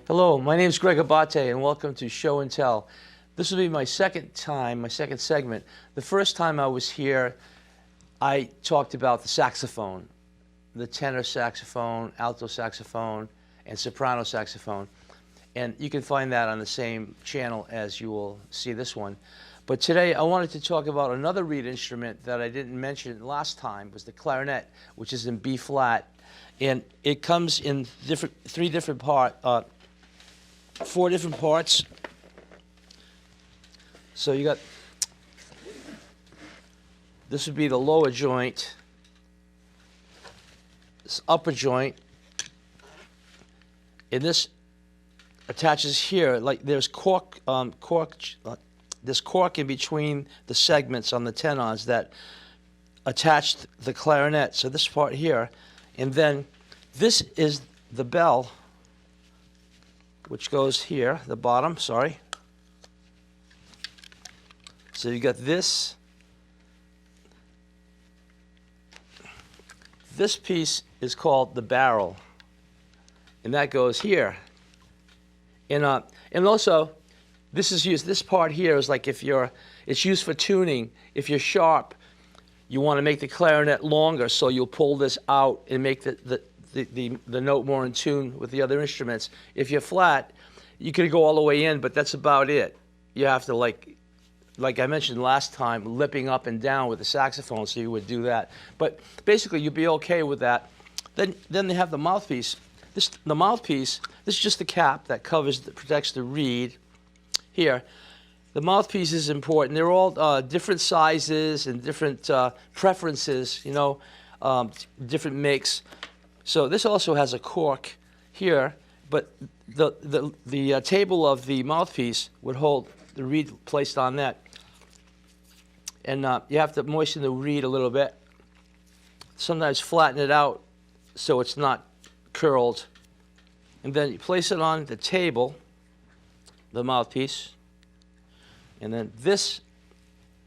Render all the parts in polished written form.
Hello, my name is Greg Abate, and welcome to Show and Tell. This will be my second segment. The first time I was here, I talked about the saxophone, the tenor saxophone, alto saxophone, and soprano saxophone. And you can find that on the same channel as you will see this one. But today I wanted to talk about another reed instrument that I didn't mention last time, was the clarinet, which is in B flat. And it comes in four different parts. So you got, this would be the lower joint, this upper joint, and this attaches here. Like there's there's cork in between the segments on the tenons that attach the clarinet. So this part here, and then this is the bell, which goes here, the bottom, sorry. So you got this. This piece is called the barrel, and that goes here. And also, this is used. This part here is like it's used for tuning. If you're sharp, you want to make the clarinet longer, so you'll pull this out and make the note more in tune with the other instruments. If you're flat, you could go all the way in, but that's about it. You have to, like I mentioned last time, lipping up and down with the saxophone, so you would do that. But basically, you'd be okay with that. Then they have the mouthpiece. The mouthpiece, this is just the cap that protects the reed. Here, the mouthpiece is important. They're all different sizes and different preferences, you know, different makes. So this also has a cork here, but the table of the mouthpiece would hold the reed placed on that. And you have to moisten the reed a little bit. Sometimes flatten it out so it's not curled. And then you place it on the table, the mouthpiece. And then this,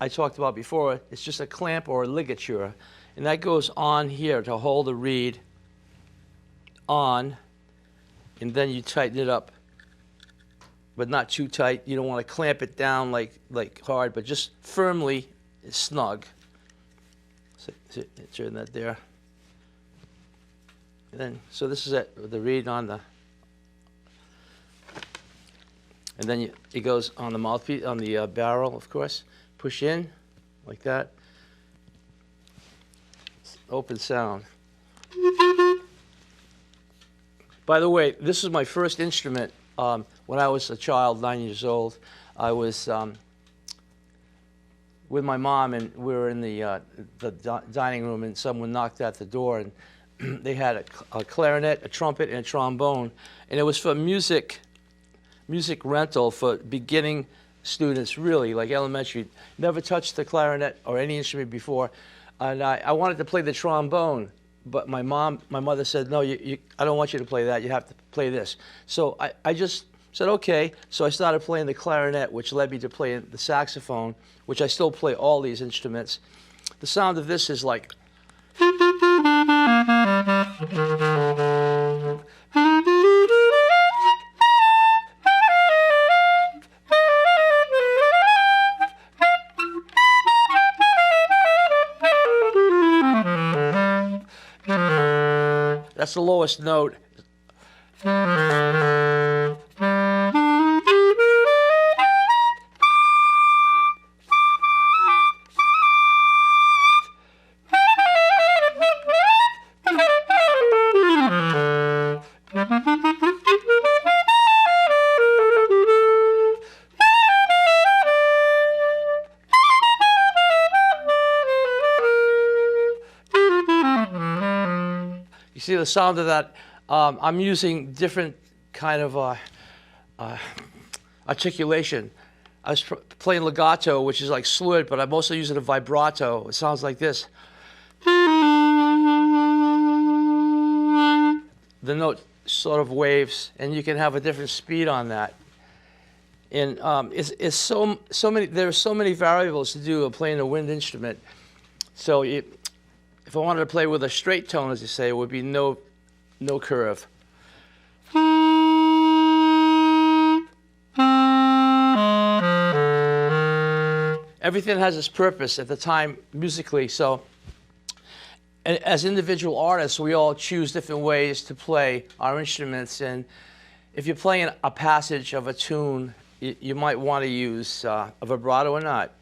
I talked about before, it's just a clamp or a ligature. And that goes on here to hold the reed on, and then you tighten it up, but not too tight. You don't want to clamp it down like hard, but just firmly, snug. So turn that there. And then, so this is it, the reed on the, and then it goes on the mouthpiece, on the barrel, of course. Push in, like that. Open sound. By the way, this is my first instrument. When I was a child, 9 years old, I was with my mom, and we were in the dining room, and someone knocked at the door, and they had a clarinet, a trumpet, and a trombone, and it was for music rental for beginning students, really, like elementary. Never touched the clarinet or any instrument before, and I wanted to play the trombone. But my mother said, no, I don't want you to play that. You have to play this. So I just said, okay. So I started playing the clarinet, which led me to playing the saxophone, which I still play all these instruments. The sound of this is like. That's the lowest note. You see the sound of that? I'm using different kind of articulation. I was playing legato, which is like slurred, but I'm also using a vibrato. It sounds like this. The note sort of waves, and you can have a different speed on that. And it's so many. There are so many variables to do playing a wind instrument. So if I wanted to play with a straight tone, as you say, it would be no curve. everything has its purpose at the time musically. So as individual artists, we all choose different ways to play our instruments. And if you're playing a passage of a tune, you might want to use a vibrato or not.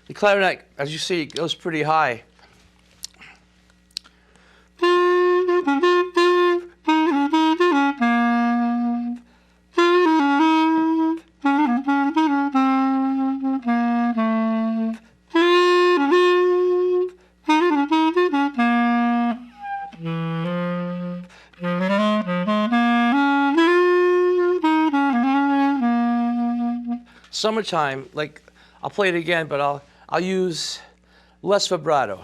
The clarinet, as you see, goes pretty high. Summertime, like, I'll play it again, but I'll use less vibrato.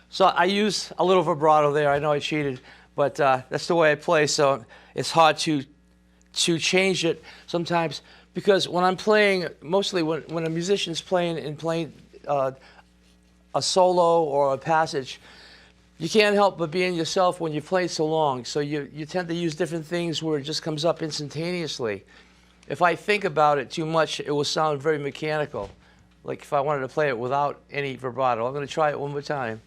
So I use a little vibrato there. I know I cheated, but that's the way I play. So it's hard to change it sometimes, because when I'm playing, mostly when a musician's playing a solo or a passage, you can't help but being yourself when you play so long. So you tend to use different things where it just comes up instantaneously. If I think about it too much, it will sound very mechanical. Like if I wanted to play it without any vibrato. I'm going to try it one more time.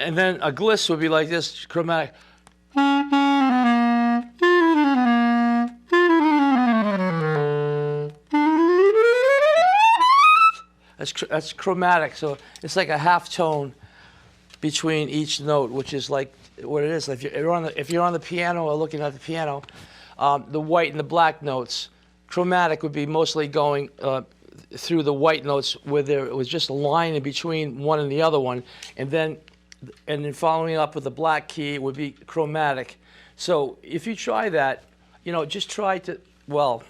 And then a gliss would be like this, chromatic. That's chromatic, so it's like a half tone between each note, which is like what it is. If you're on the piano or looking at the piano, the white and the black notes, chromatic would be mostly going through the white notes where there was just a line in between one and the other one, and then following up with the black key would be chromatic. So if you try that, just try to, well,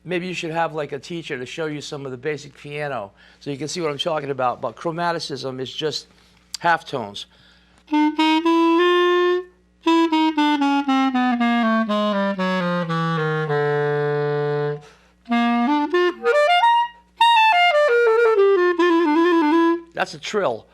maybe you should have like a teacher to show you some of the basic piano so you can see what I'm talking about. But chromaticism is just half tones. That's a trill.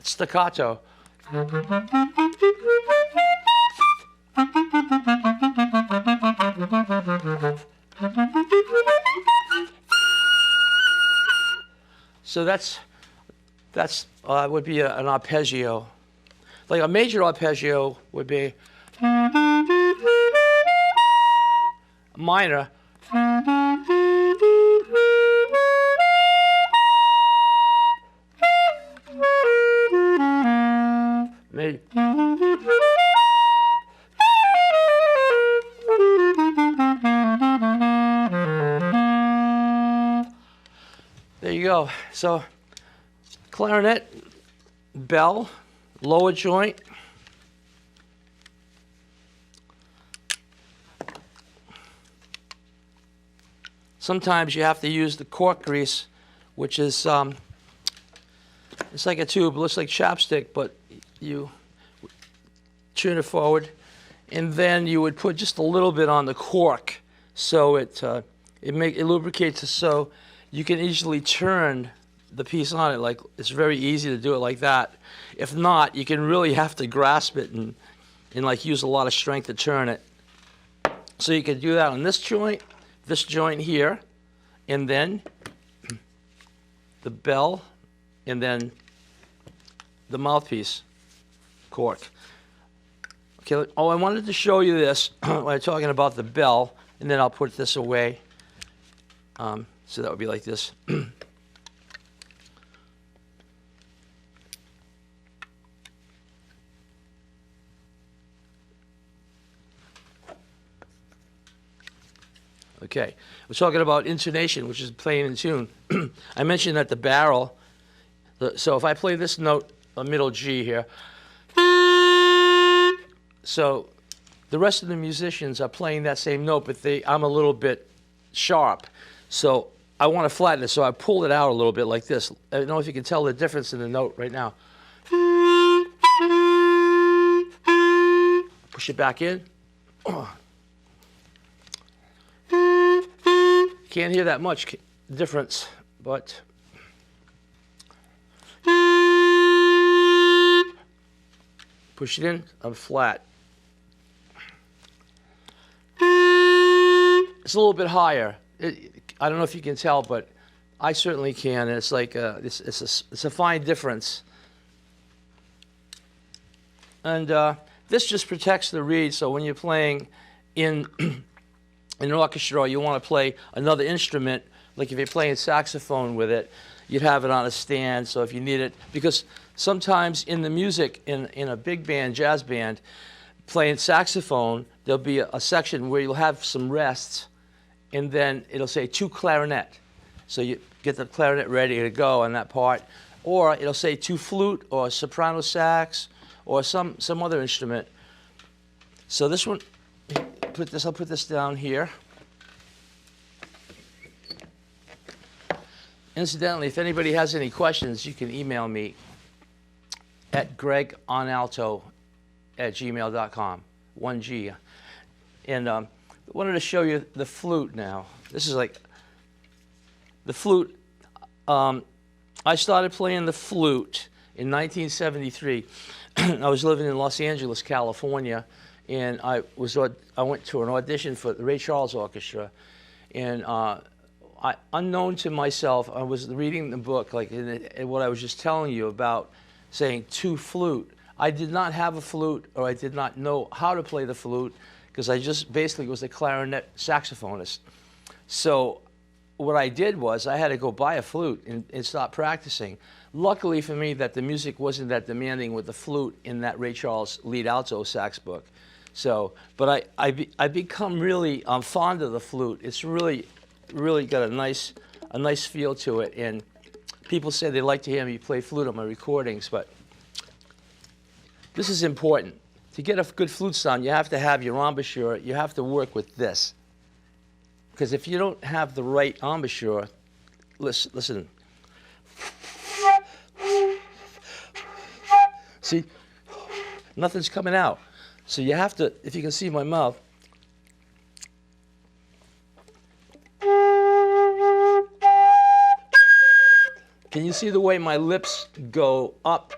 Staccato. So that's would be an arpeggio. Like a major arpeggio would be minor. Maybe. There you go. So clarinet, bell, lower joint. Sometimes you have to use the cork grease, which is it's like a tube, it looks like chapstick, but you turn it forward, and then you would put just a little bit on the cork so it It lubricates it so you can easily turn the piece on it. Like, it's very easy to do it like that. If not, you can really have to grasp it and like use a lot of strength to turn it. So you can do that on this joint here, and then the bell, and then the mouthpiece cork. Okay, oh, I wanted to show you this when I'm talking about the bell, and then I'll put this away. So that would be like this. Okay, we're talking about intonation, which is playing in tune. I mentioned that the barrel, so if I play this note, a middle G here, so the rest of the musicians are playing that same note, but I'm a little bit sharp. So I want to flatten it, so I pull it out a little bit like this. I don't know if you can tell the difference in the note right now. Push it back in. Can't hear that much difference, but push it in, I'm flat. It's a little bit higher. I don't know if you can tell, but I certainly can. And it's like it's a fine difference. And this just protects the reed, so when you're playing in an orchestra, you want to play another instrument, like if you're playing saxophone with it, you'd have it on a stand, so if you need it, because sometimes in the music, in a big band, jazz band, playing saxophone, there'll be a section where you'll have some rests, and then it'll say to clarinet. So you get the clarinet ready to go on that part, or it'll say to flute, or soprano sax, or some other instrument. So this one, I'll put this down here. Incidentally, if anybody has any questions, you can email me at gregonalto@gmail.com, 1G. And I wanted to show you the flute now. This is like the flute. I started playing the flute in 1973. I was living in Los Angeles, California, and I went to an audition for the Ray Charles Orchestra, and unknown to myself, I was reading the book, like in what I was just telling you about, saying to flute. I did not have a flute, or I did not know how to play the flute, because I just basically was a clarinet saxophonist. So what I did was I had to go buy a flute and start practicing. Luckily for me that the music wasn't that demanding with the flute in that Ray Charles lead alto sax book. So, but I become really fond of the flute. It's really got a nice feel to it, and people say they like to hear me play flute on my recordings, but this is important. To get a good flute sound, you have to have your embouchure. You have to work with this, because if you don't have the right embouchure, listen. See, nothing's coming out. So you have to, if you can see my mouth, can you see the way my lips go up?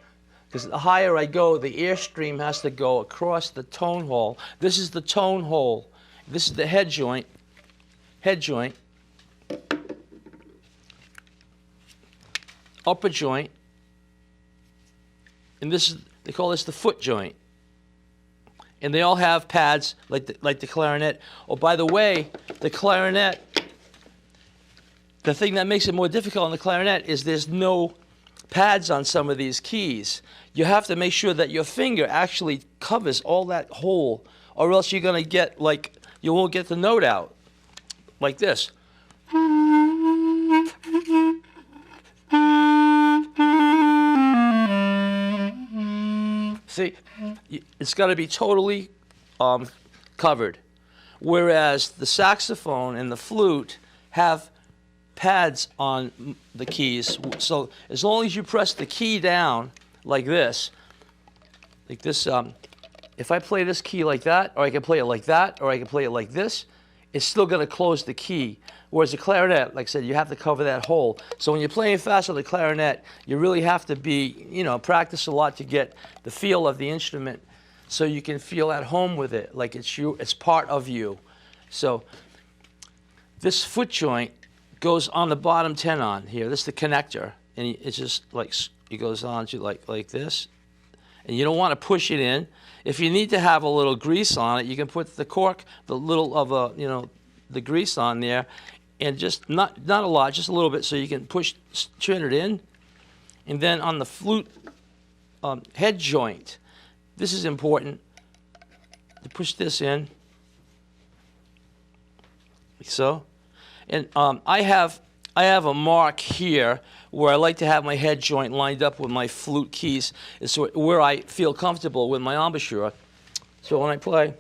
Because the higher I go, the airstream has to go across the tone hole. This is the tone hole. This is the head joint. Upper joint. And this is, they call this the foot joint. And they all have pads like the clarinet. Oh, by the way, the clarinet, the thing that makes it more difficult on the clarinet is there's no pads on some of these keys. You have to make sure that your finger actually covers all that hole, or else you're going to get, like, you won't get the note out. Like this. See, it's got to be totally covered. Whereas the saxophone and the flute have pads on the keys. So as long as you press the key down like this, if I play this key like that, or I can play it like that, or I can play it like this, it's still going to close the key. Whereas the clarinet, like I said, you have to cover that hole. So when you're playing fast with the clarinet, you really have to be, practice a lot to get the feel of the instrument so you can feel at home with it, like it's you, it's part of you. So this foot joint goes on the bottom tenon here. This is the connector, and it's just like, it goes on to like this. And you don't want to push it in. If you need to have a little grease on it, you can put the cork, the little of a, the grease on there, and just not a lot, just a little bit, so you can turn it in. And then on the flute head joint, this is important to push this in, like so. And I have a mark here where I like to have my head joint lined up with my flute keys, is where I feel comfortable with my embouchure. So when I play,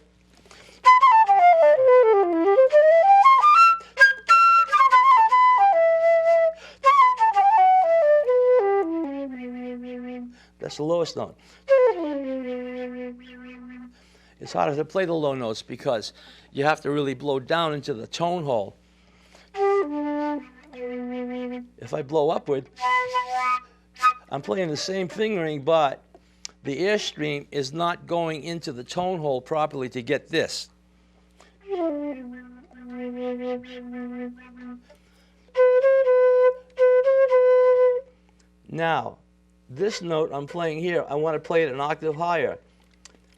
that's the lowest note. It's harder to play the low notes because you have to really blow down into the tone hole. If I blow upward, I'm playing the same fingering, but the airstream is not going into the tone hole properly to get this. Now, this note I'm playing here, I want to play it an octave higher.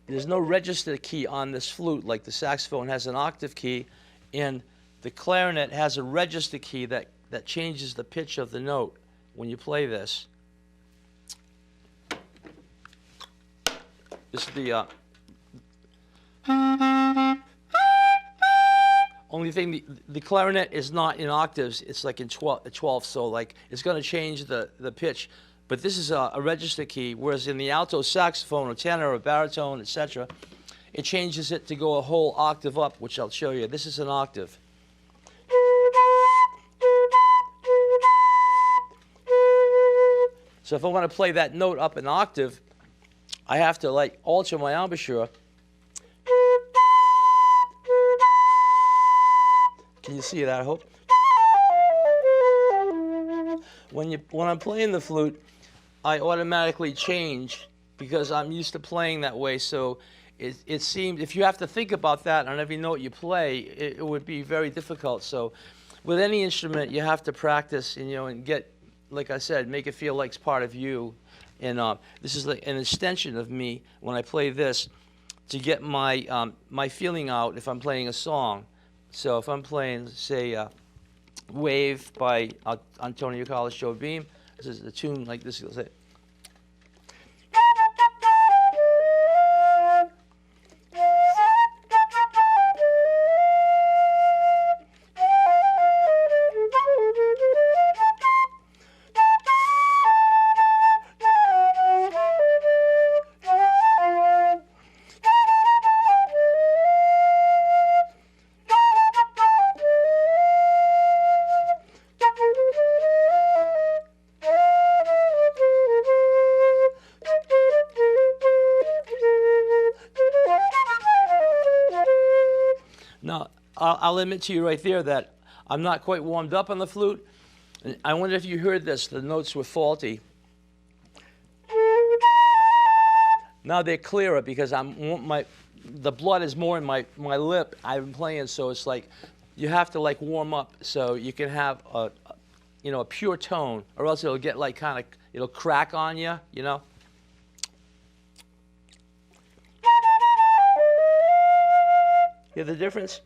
There's no register key on this flute like the saxophone has an octave key, and the clarinet has a register key that changes the pitch of the note when you play this. This is the only thing, the clarinet is not in octaves, it's like in 12th, so like it's going to change the pitch. But this is a register key, whereas in the alto saxophone or tenor or baritone, etc., it changes it to go a whole octave up, which I'll show you. This is an octave. So if I want to play that note up an octave, I have to like alter my embouchure. Can you see that, I hope? When I'm playing the flute, I automatically change because I'm used to playing that way. So it seems, if you have to think about that on every note you play, it would be very difficult. So with any instrument, you have to practice and get, like I said, make it feel like it's part of you. And this is like an extension of me when I play this to get my my feeling out if I'm playing a song. So if I'm playing, say, Wave by Antonio Carlos Jobim, this is a tune like this. You'll say, now, I'll admit to you right there that I'm not quite warmed up on the flute. I wonder if you heard this, the notes were faulty. Now they're clearer because the blood is more in my lip. I'm playing, so it's like you have to like warm up so you can have a pure tone, or else it'll get like it'll crack on you, Hear the difference?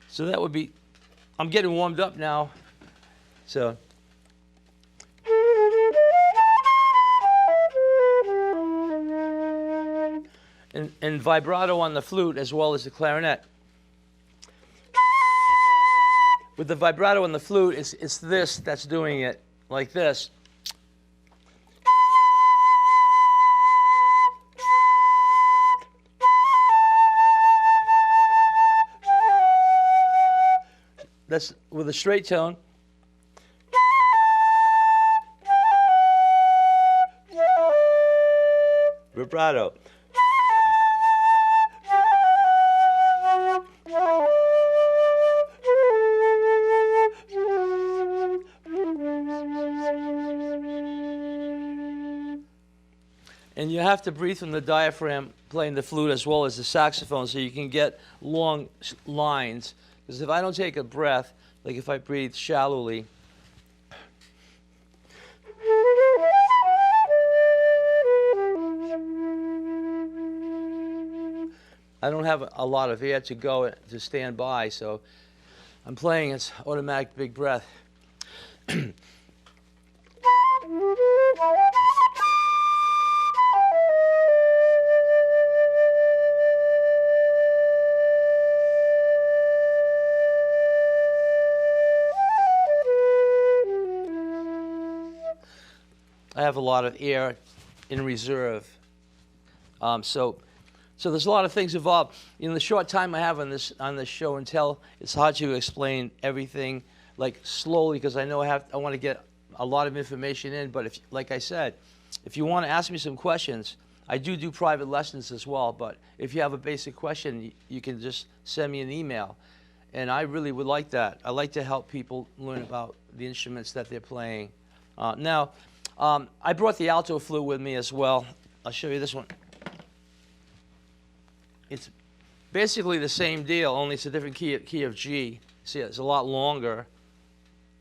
So that would be, I'm getting warmed up now. So. And vibrato on the flute as well as the clarinet. With the vibrato on the flute, it's this that's doing it, like this. That's with a straight tone. Vibrato. And you have to breathe from the diaphragm playing the flute as well as the saxophone so you can get long lines. Because if I don't take a breath, like if I breathe shallowly, I don't have a lot of air to go to stand by, so I'm playing its automatic big breath. I have a lot of air in reserve. So there's a lot of things involved. In the short time I have on this show and tell, it's hard to explain everything like slowly because I know I want to get a lot of information in. But if, like I said, if you want to ask me some questions, I do private lessons as well. But if you have a basic question, you can just send me an email, and I really would like that. I like to help people learn about the instruments that they're playing. Now, I brought the alto flute with me as well. I'll show you this one. It's basically the same deal, only it's a different key of G. See, it's a lot longer,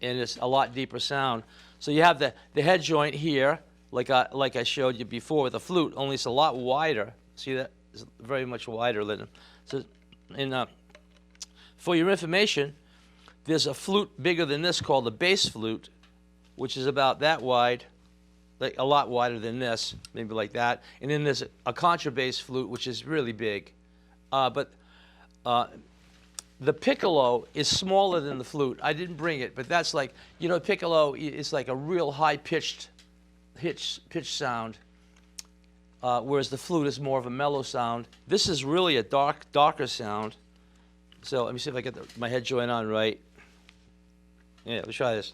and it's a lot deeper sound. So you have the head joint here, like I showed you before with the flute, only it's a lot wider. See that? It's very much wider than. So, for your information, there's a flute bigger than this called the bass flute, which is about that wide, like a lot wider than this, maybe like that. And then there's a contrabass flute, which is really big. But the piccolo is smaller than the flute. I didn't bring it, but that's like, you know, piccolo is like a real high-pitched sound, whereas the flute is more of a mellow sound. This is really a darker sound. So let me see if I get my head joint on right. Yeah, let's try this.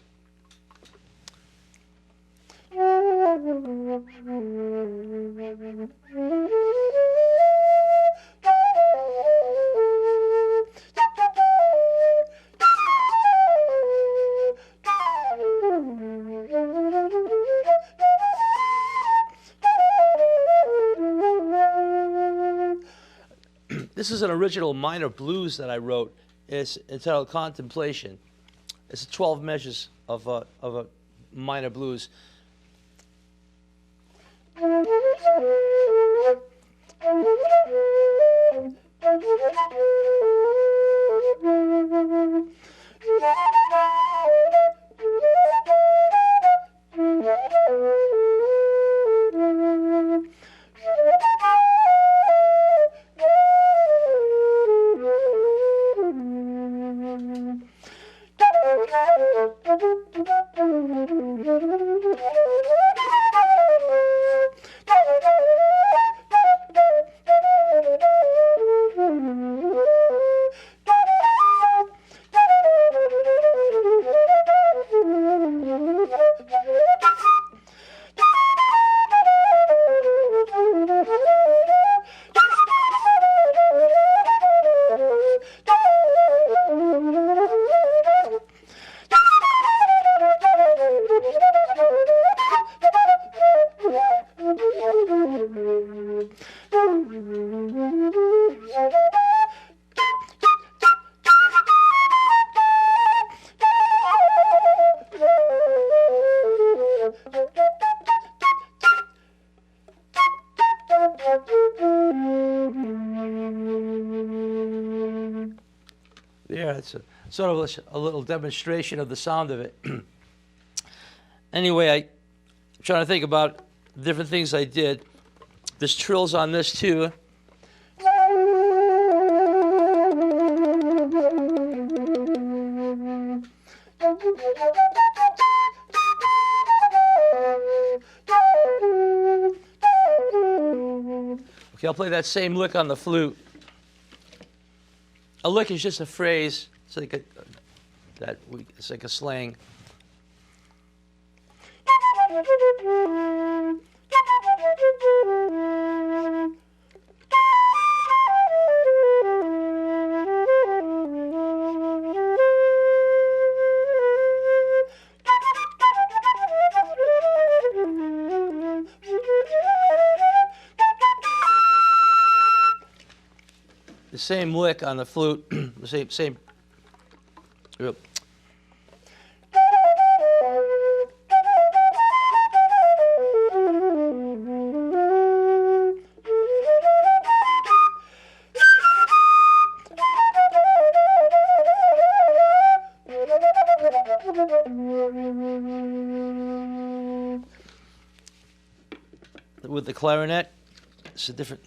This is an original minor blues that I wrote. It's entitled Contemplation. It's 12 measures of a minor blues. There, it's sort of a little demonstration of the sound of it. Anyway, I'm trying to think about different things I did. There's trills on this too. Okay, I'll play that same lick on the flute. A lick is just a phrase. It's like it's like a slang. The same lick on the flute, the same. Yep. With the clarinet, it's a different.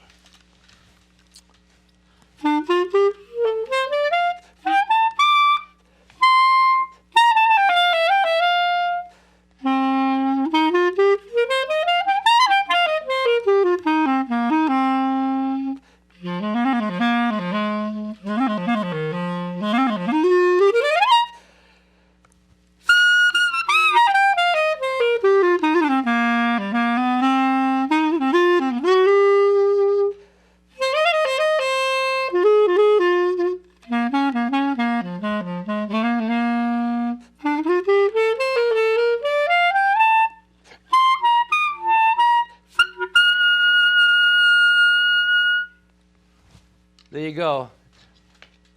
There you go.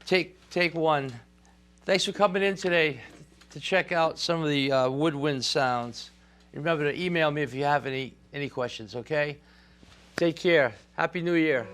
Take one. Thanks for coming in today to check out some of the woodwind sounds. Remember to email me if you have any questions, okay? Take care. Happy New Year.